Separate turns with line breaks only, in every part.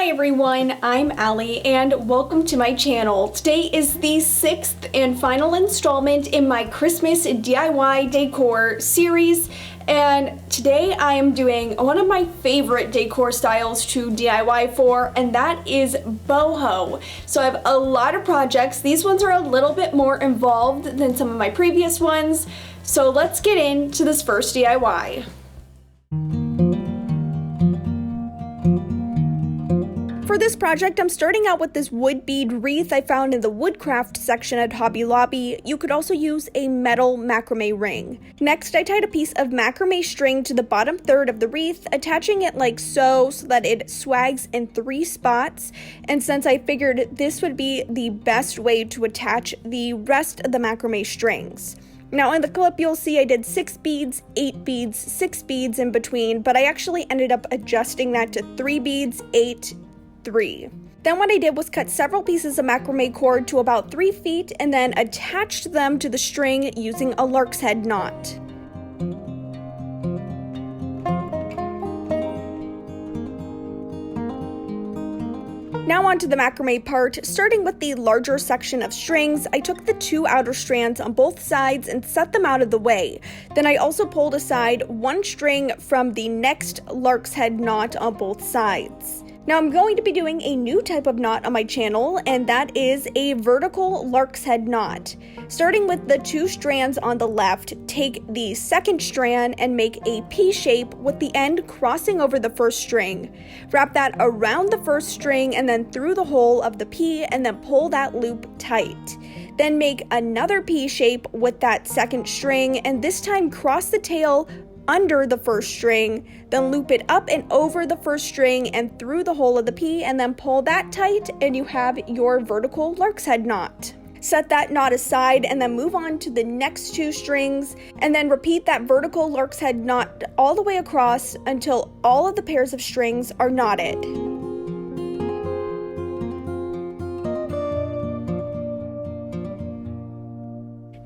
Hi everyone, I'm Alli and welcome to my channel. Today is the 6th and final installment in my Christmas DIY decor series, and today I am doing one of my favorite decor styles to DIY for, and that is boho. So I have a lot of projects. These ones are a little bit more involved than some of my previous ones, so let's get into this first DIY. For this project, I'm starting out with this wood bead wreath I found in the woodcraft section at Hobby Lobby. You could also use a metal macrame ring. Next, I tied a piece of macrame string to the bottom third of the wreath, attaching it like so that it swags in 3 spots. And since I figured this would be the best way to attach the rest of the macrame strings. Now in the clip you'll see I did 6 beads, 8 beads, 6 beads in between, but I actually ended up adjusting that to 3 beads, 8, 3. Then what I did was cut several pieces of macrame cord to about 3 feet and then attached them to the string using a lark's head knot. Now onto the macrame part. Starting with the larger section of strings, I took the 2 outer strands on both sides and set them out of the way. Then I also pulled aside 1 string from the next lark's head knot on both sides. Now I'm going to be doing a new type of knot on my channel, and that is a vertical lark's head knot. Starting with the 2 strands on the left, take the second strand and make a P shape with the end crossing over the first string. Wrap that around the first string and then through the hole of the P, and then pull that loop tight. Then make another P shape with that second string, and this time cross the tail under the first string, then loop it up and over the first string and through the hole of the P, and then pull that tight and you have your vertical lark's head knot. Set that knot aside and then move on to the next 2 strings, and then repeat that vertical lark's head knot all the way across until all of the pairs of strings are knotted.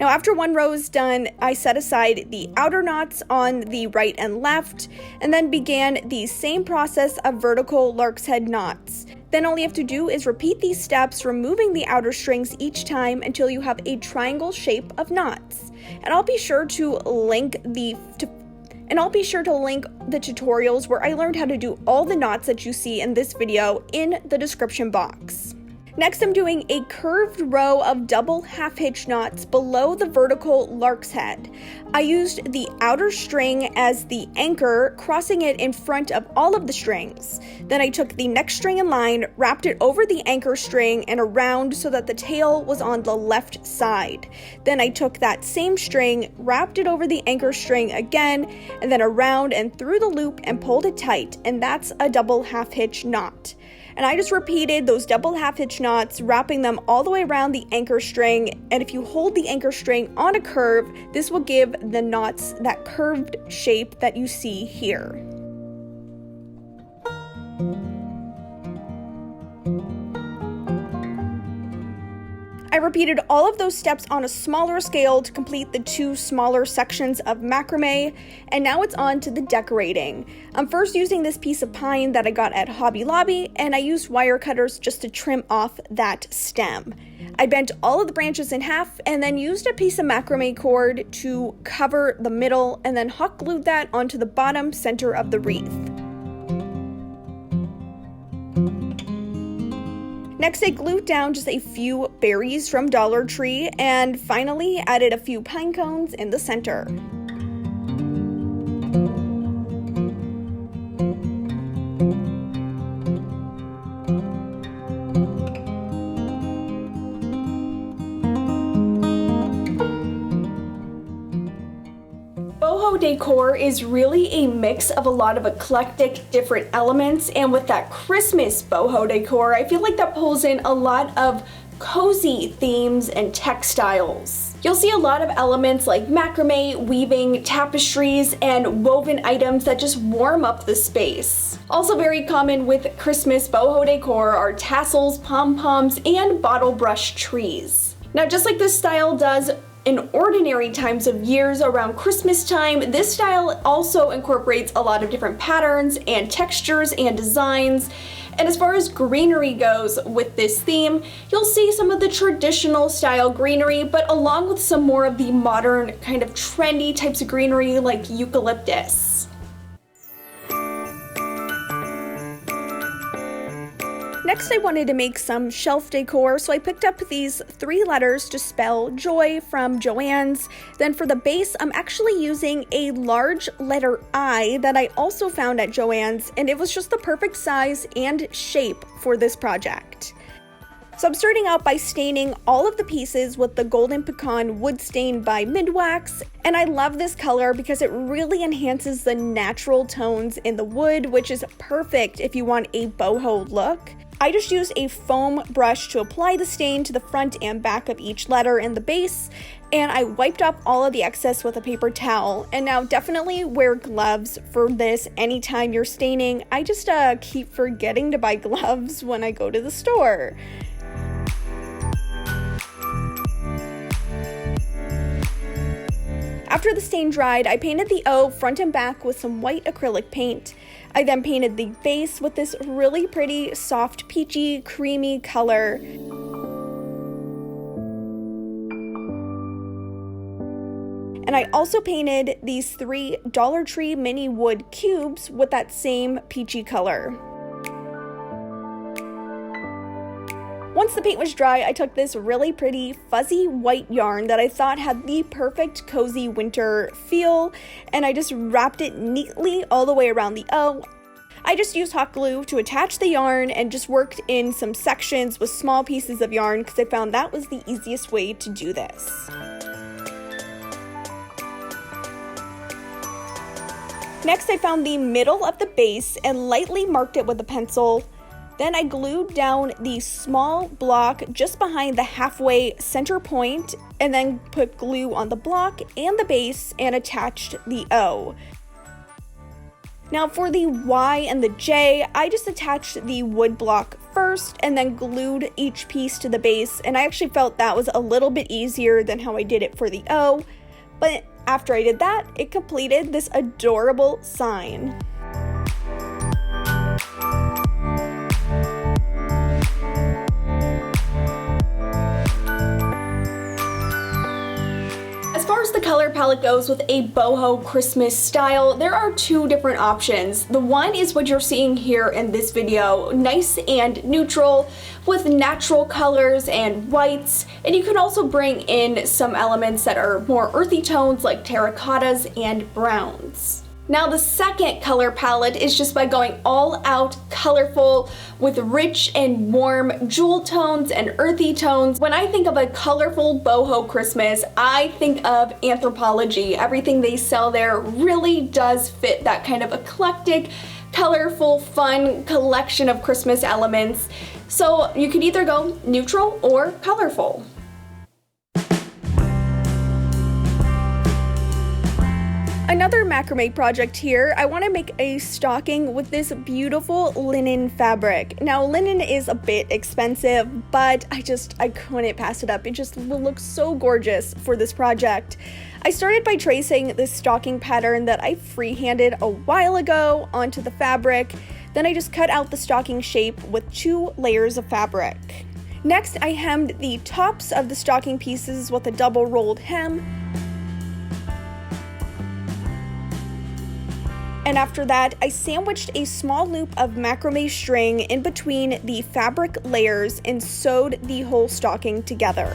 Now after 1 row is done, I set aside the outer knots on the right and left, and then began the same process of vertical lark's head knots. Then all you have to do is repeat these steps, removing the outer strings each time until you have a triangle shape of knots. And I'll be sure to link the tutorials where I learned how to do all the knots that you see in this video in the description box. Next, I'm doing a curved row of double half hitch knots below the vertical lark's head. I used the outer string as the anchor, crossing it in front of all of the strings. Then I took the next string in line, wrapped it over the anchor string and around so that the tail was on the left side. Then I took that same string, wrapped it over the anchor string again, and then around and through the loop and pulled it tight, and that's a double half hitch knot. And I just repeated those double half hitch knots, wrapping them all the way around the anchor string. And if you hold the anchor string on a curve, this will give the knots that curved shape that you see here. I repeated all of those steps on a smaller scale to complete the 2 smaller sections of macrame, and now it's on to the decorating. I'm first using this piece of pine that I got at Hobby Lobby, and I used wire cutters just to trim off that stem. I bent all of the branches in half and then used a piece of macrame cord to cover the middle, and then hot glued that onto the bottom center of the wreath. Next, I glued down just a few berries from Dollar Tree, and finally added a few pine cones in the center. Boho decor is really a mix of a lot of eclectic different elements, and with that Christmas boho decor, I feel like that pulls in a lot of cozy themes and textiles. You'll see a lot of elements like macrame, weaving, tapestries, and woven items that just warm up the space. Also very common with Christmas boho decor are tassels, pom-poms, and bottle brush trees. Now just like this style does in ordinary times of years around Christmas time, this style also incorporates a lot of different patterns and textures and designs. And as far as greenery goes with this theme, you'll see some of the traditional style greenery, but along with some more of the modern kind of trendy types of greenery like eucalyptus. Next, I wanted to make some shelf decor, so I picked up these 3 letters to spell joy from Joann's. Then for the base, I'm actually using a large letter I that I also found at Joann's, and it was just the perfect size and shape for this project. So I'm starting out by staining all of the pieces with the Golden Pecan Wood Stain by Midwax, and I love this color because it really enhances the natural tones in the wood, which is perfect if you want a boho look. I just used a foam brush to apply the stain to the front and back of each letter in the base, and I wiped up all of the excess with a paper towel. And now definitely wear gloves for this anytime you're staining. I just keep forgetting to buy gloves when I go to the store. After the stain dried, I painted the O front and back with some white acrylic paint. I then painted the base with this really pretty, soft, peachy, creamy color. And I also painted these 3 Dollar Tree mini wood cubes with that same peachy color. Once the paint was dry, I took this really pretty fuzzy white yarn that I thought had the perfect cozy winter feel, and I just wrapped it neatly all the way around the O. I just used hot glue to attach the yarn and just worked in some sections with small pieces of yarn because I found that was the easiest way to do this. Next, I found the middle of the base and lightly marked it with a pencil. Then I glued down the small block just behind the halfway center point and then put glue on the block and the base and attached the O. Now for the Y and the J, I just attached the wood block first and then glued each piece to the base, and I actually felt that was a little bit easier than how I did it for the O, but after I did that, it completed this adorable sign. As far as the color palette goes with a boho Christmas style, there are 2 different options. The one is what you're seeing here in this video, nice and neutral with natural colors and whites, and you can also bring in some elements that are more earthy tones like terracottas and browns. Now the second color palette is just by going all out colorful with rich and warm jewel tones and earthy tones. When I think of a colorful boho Christmas, I think of Anthropologie. Everything they sell there really does fit that kind of eclectic, colorful, fun collection of Christmas elements. So you could either go neutral or colorful. Another macrame project here, I want to make a stocking with this beautiful linen fabric. Now linen is a bit expensive, but I couldn't pass it up. It just will look so gorgeous for this project. I started by tracing this stocking pattern that I freehanded a while ago onto the fabric. Then I just cut out the stocking shape with 2 layers of fabric. Next, I hemmed the tops of the stocking pieces with a double rolled hem. And after that, I sandwiched a small loop of macrame string in between the fabric layers and sewed the whole stocking together.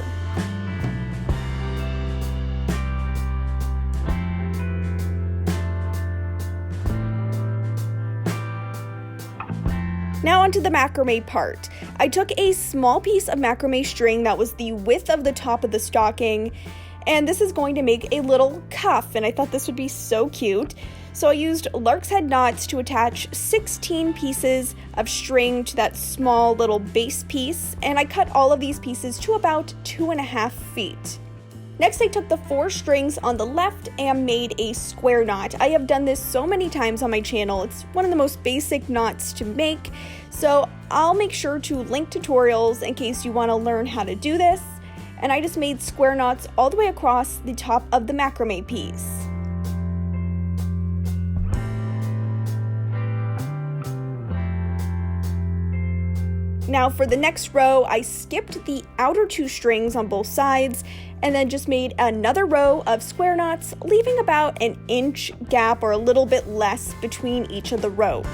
Now onto the macrame part. I took a small piece of macrame string that was the width of the top of the stocking, and this is going to make a little cuff, and I thought this would be so cute. So I used lark's head knots to attach 16 pieces of string to that small little base piece, and I cut all of these pieces to about 2.5 feet. Next, I took the 4 strings on the left and made a square knot. I have done this so many times on my channel. It's one of the most basic knots to make, so I'll make sure to link tutorials in case you want to learn how to do this. and I just made square knots all the way across the top of the macrame piece. Now for the next row, I skipped the outer 2 strings on both sides and then just made another row of square knots, leaving about an inch gap or a little bit less between each of the rows.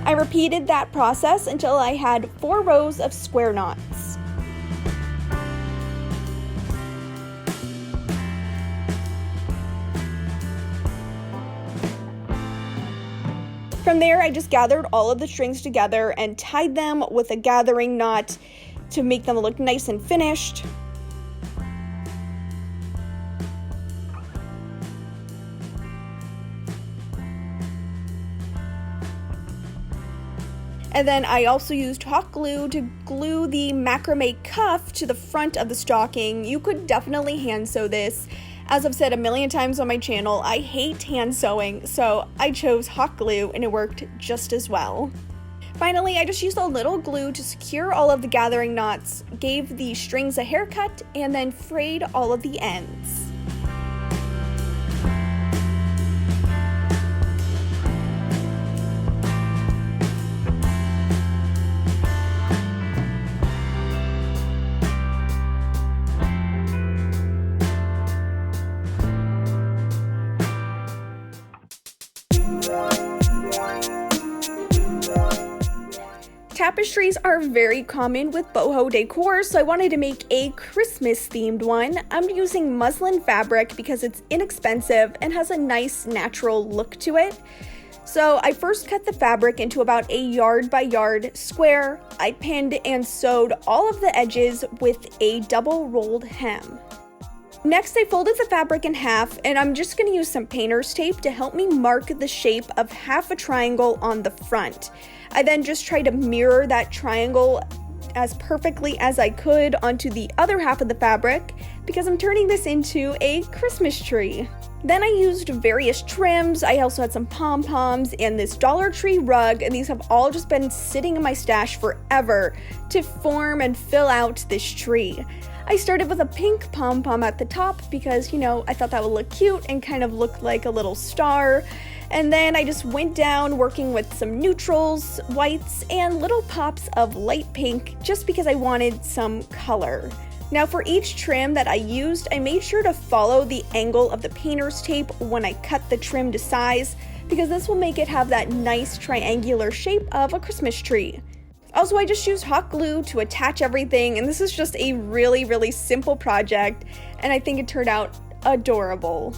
I repeated that process until I had 4 rows of square knots. From there, I just gathered all of the strings together and tied them with a gathering knot to make them look nice and finished. And then I also used hot glue to glue the macrame cuff to the front of the stocking. You could definitely hand sew this. As I've said a million times on my channel, I hate hand sewing, so I chose hot glue and it worked just as well. Finally, I just used a little glue to secure all of the gathering knots, gave the strings a haircut, and then frayed all of the ends. Tapestries are very common with boho decor, so I wanted to make a Christmas themed one. I'm using muslin fabric because it's inexpensive and has a nice natural look to it. So I first cut the fabric into about a yard by yard square. I pinned and sewed all of the edges with a double rolled hem. Next, I folded the fabric in half, and I'm just going to use some painter's tape to help me mark the shape of half a triangle on the front. I then just tried to mirror that triangle as perfectly as I could onto the other half of the fabric because I'm turning this into a Christmas tree. Then I used various trims. I also had some pom-poms and this Dollar Tree rug, and these have all just been sitting in my stash forever to form and fill out this tree. I started with a pink pom-pom at the top because, I thought that would look cute and kind of look like a little star. And then I just went down working with some neutrals, whites, and little pops of light pink just because I wanted some color. Now for each trim that I used, I made sure to follow the angle of the painter's tape when I cut the trim to size because this will make it have that nice triangular shape of a Christmas tree. Also, I just used hot glue to attach everything, and this is just a really, really simple project, and I think it turned out adorable.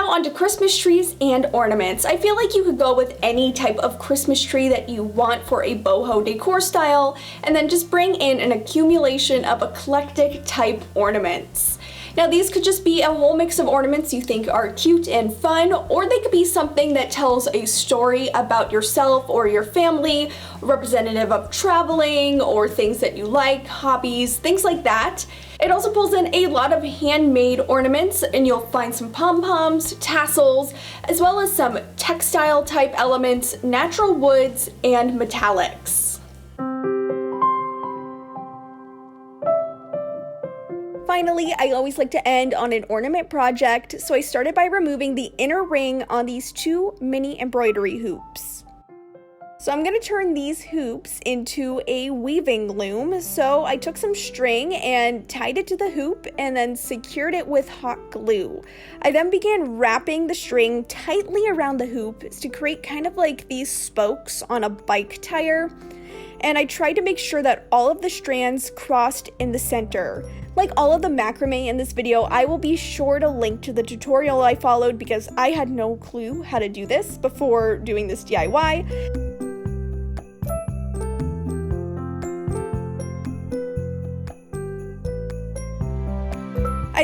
Onto Christmas trees and ornaments. I feel like you could go with any type of Christmas tree that you want for a boho decor style, and then just bring in an accumulation of eclectic type ornaments. Now these could just be a whole mix of ornaments you think are cute and fun, or they could be something that tells a story about yourself or your family, representative of traveling or things that you like, hobbies, things like that. It also pulls in a lot of handmade ornaments, and you'll find some pom-poms, tassels, as well as some textile type elements, natural woods, and metallics. Finally, I always like to end on an ornament project, so I started by removing the inner ring on these 2 mini embroidery hoops. So I'm going to turn these hoops into a weaving loom, so I took some string and tied it to the hoop and then secured it with hot glue. I then began wrapping the string tightly around the hoop to create kind of like these spokes on a bike tire, and I tried to make sure that all of the strands crossed in the center. Like all of the macrame in this video, I will be sure to link to the tutorial I followed because I had no clue how to do this before doing this DIY.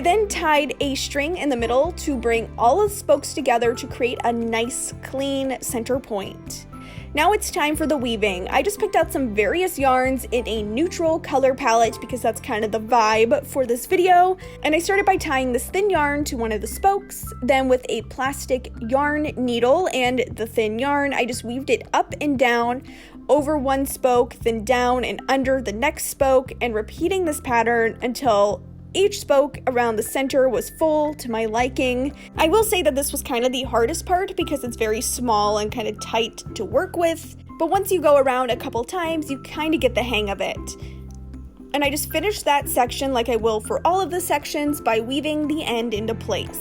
I then tied a string in the middle to bring all of the spokes together to create a nice, clean center point. Now it's time for the weaving. I just picked out some various yarns in a neutral color palette because that's kind of the vibe for this video. And I started by tying this thin yarn to one of the spokes. Then with a plastic yarn needle and the thin yarn, I just weaved it up and down over one spoke, then down and under the next spoke, and repeating this pattern until each spoke around the center was full to my liking. I will say that this was kind of the hardest part because it's very small and kind of tight to work with, but once you go around a couple times, you kind of get the hang of it. And I just finished that section like I will for all of the sections by weaving the end into place.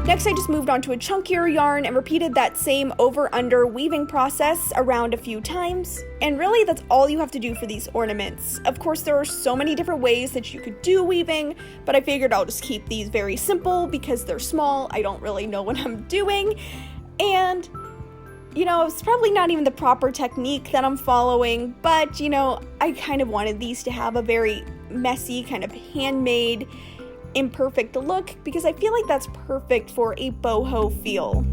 Next, I just moved on to a chunkier yarn and repeated that same over-under weaving process around a few times. And really, that's all you have to do for these ornaments. Of course, there are so many different ways that you could do weaving, but I figured I'll just keep these very simple because they're small. I don't really know what I'm doing. And, you know, it's probably not even the proper technique that I'm following, but, you know, I kind of wanted these to have a very messy, kind of handmade, imperfect look because I feel like that's perfect for a boho feel.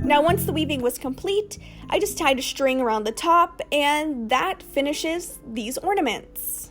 Now once the weaving was complete, I just tied a string around the top and that finishes these ornaments.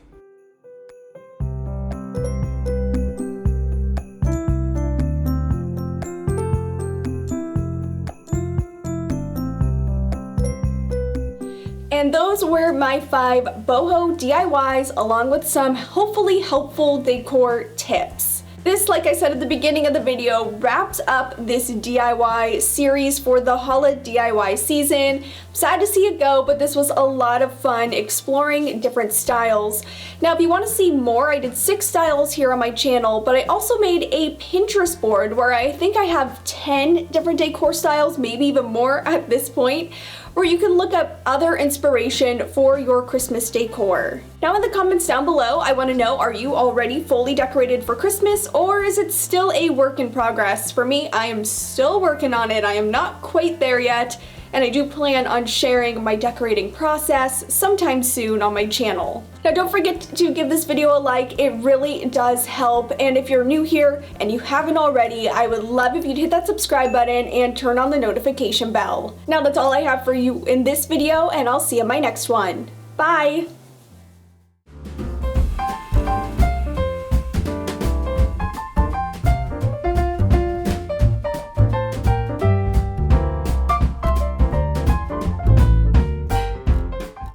And those were my 5 boho DIYs along with some hopefully helpful decor tips. This, like I said at the beginning of the video, wraps up this DIY series for the HoliDIY season. Sad to see it go, but this was a lot of fun exploring different styles. Now, if you want to see more, I did 6 styles here on my channel, but I also made a Pinterest board where I think I have 10 different decor styles, maybe even more at this point, where you can look up other inspiration for your Christmas decor. Now in the comments down below, I want to know, are you already fully decorated for Christmas or is it still a work in progress? For me, I am still working on it. I am not quite there yet, and I do plan on sharing my decorating process sometime soon on my channel. Now don't forget to give this video a like, it really does help, and if you're new here and you haven't already, I would love if you'd hit that subscribe button and turn on the notification bell. Now that's all I have for you in this video, and I'll see you in my next one. Bye!